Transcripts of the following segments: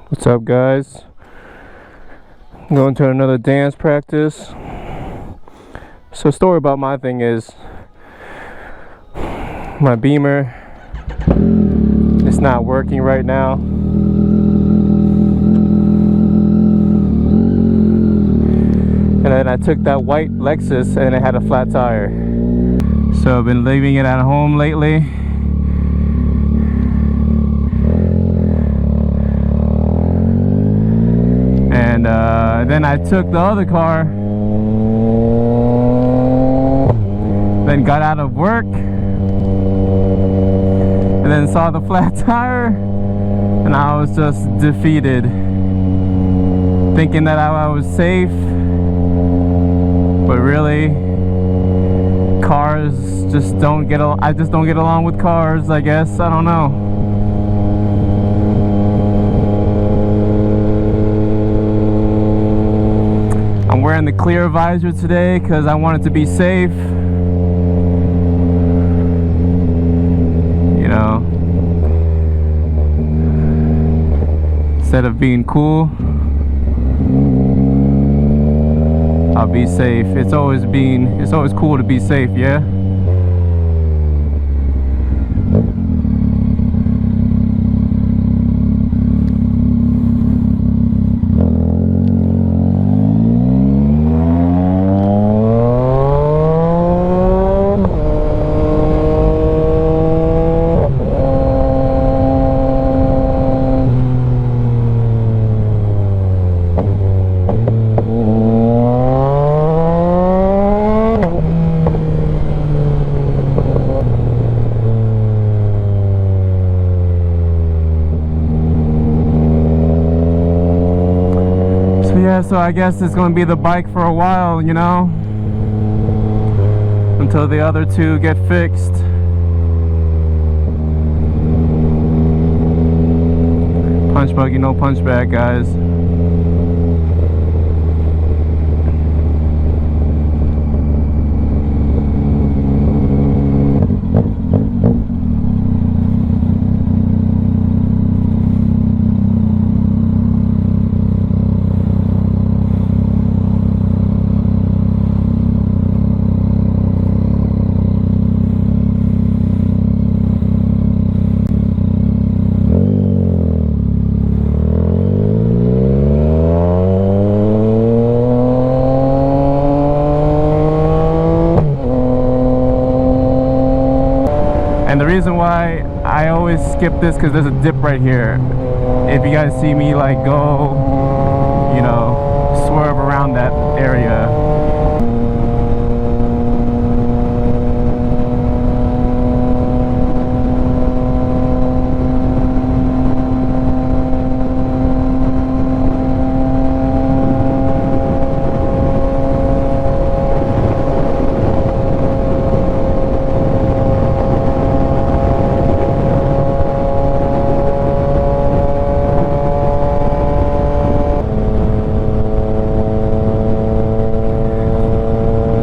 What's up, guys? I'm going to another dance practice. So, story about my thing is my Beamer. It's not working right now. And then I took that white Lexus and it had a flat tire. So I've been leaving it at home lately. And then I took the other car, then got out of work, and then saw the flat tire, and I was just defeated, thinking that I was safe, but really, cars just don't get I just don't get along with cars, I guess. I don't know. I'm wearing the clear visor today because I want it to be safe. You know, instead of being cool, I'll be safe. It's always cool to be safe, yeah? So I guess it's going to be the bike for a while, you know, until the other two get fixed. Punch buggy, no punch bag, guys. And the reason why I always skip this, because there's a dip right here. If you guys see me like go, you know, swerve around that area.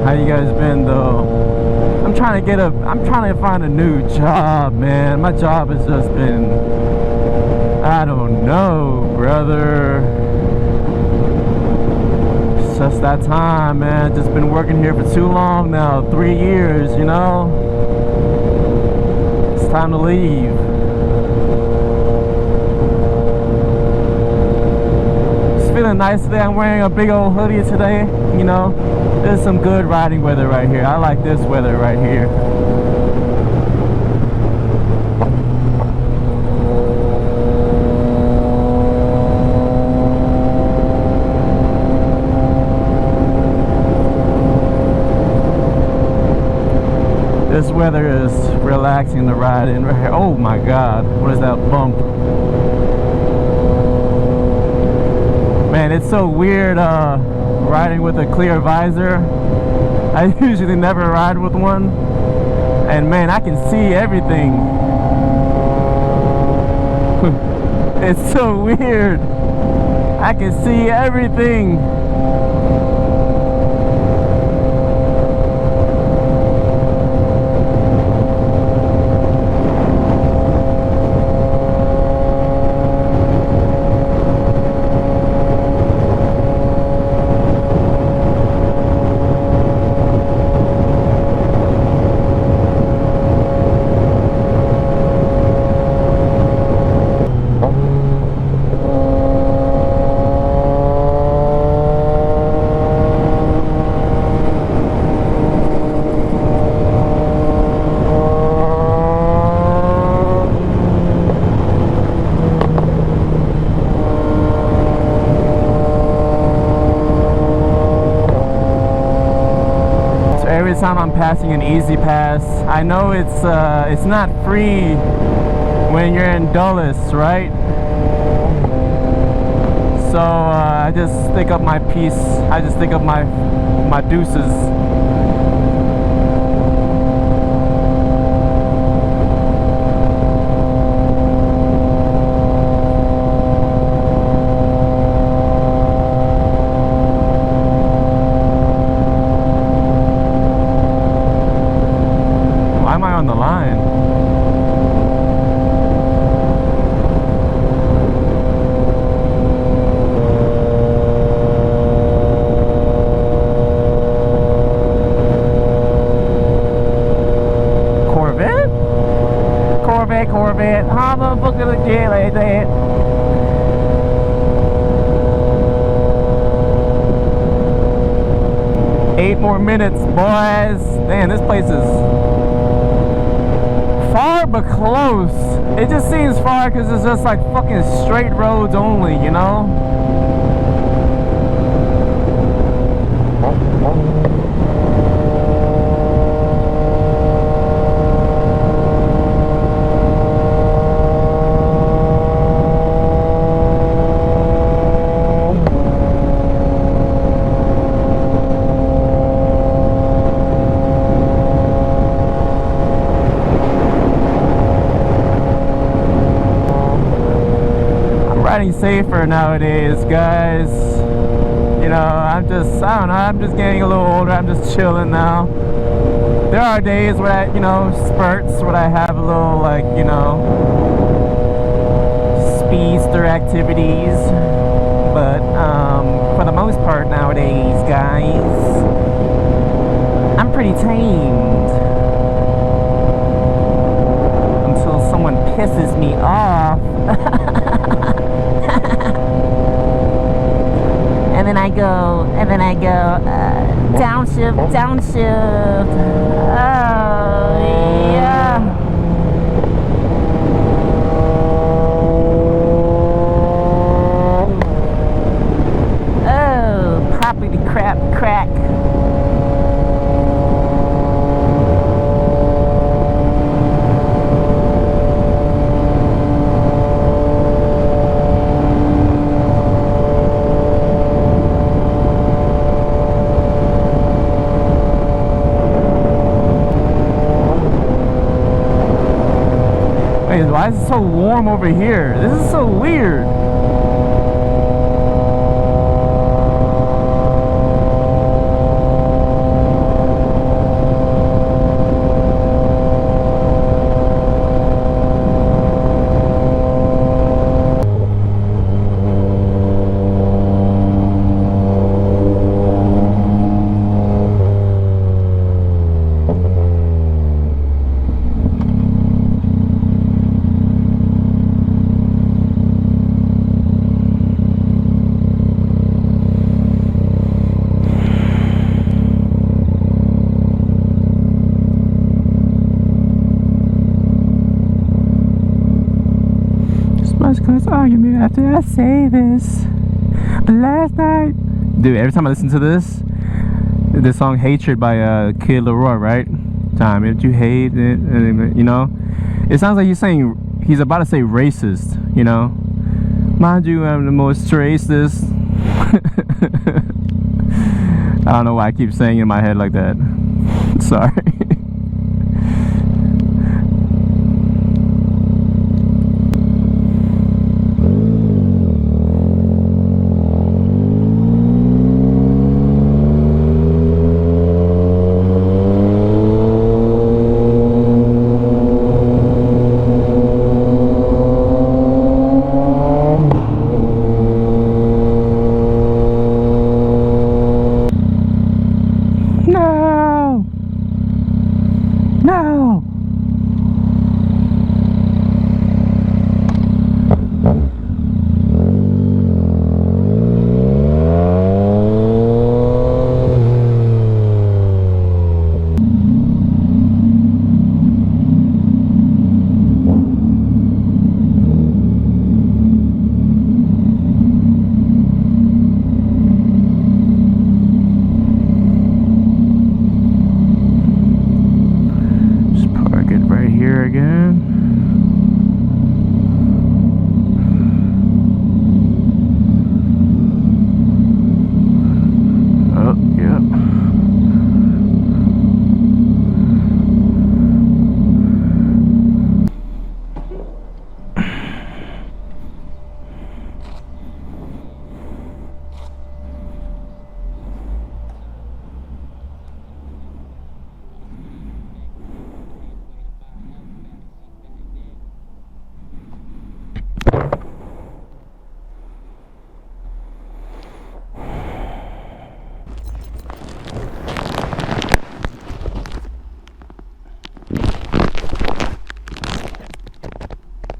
How you guys been though? I'm trying to find a new job, man. My job has just been, I don't know, brother. It's just that time, man. Just been working here for too long now, 3 years, you know? It's time to leave. It's feeling nice today. I'm wearing a big old hoodie today, you know? There's some good riding weather right here. I like this weather right here. This weather is relaxing to ride in right here. Oh my God, what is that bump? Man, it's so weird riding with a clear visor. I usually never ride with one, and man, I can see everything. It's so weird. I can see everything. time I'm passing an easy pass. I know it's not free when you're in Dulles, right? So I just stick up my piece. I just stick up my deuces. Why am I on the line? Corvette, how the fuck is it get like that? Eight more minutes, boys. Man, this place is far but close. It just seems far because it's just like fucking straight roads only, you know? Riding safer nowadays, guys. You know, I don't know, I'm just getting a little older. I'm just chilling now. There are days where I, you know, spurts where I have a little, like, you know, speedster activities. But for the most part nowadays, guys, I'm pretty tamed. Until someone pisses me off. And then I go, downshift. Oh, yeah. Oh, poppity crap crack. Why is it so warm over here? This is so weird. Close argument after I say this. But last night, dude, every time I listen to this song "Hatred" by Kid Leroy, right? Time if you hate it, you know, it sounds like he's about to say racist, you know. Mind you, I'm the most racist. I don't know why I keep saying it in my head like that. Sorry.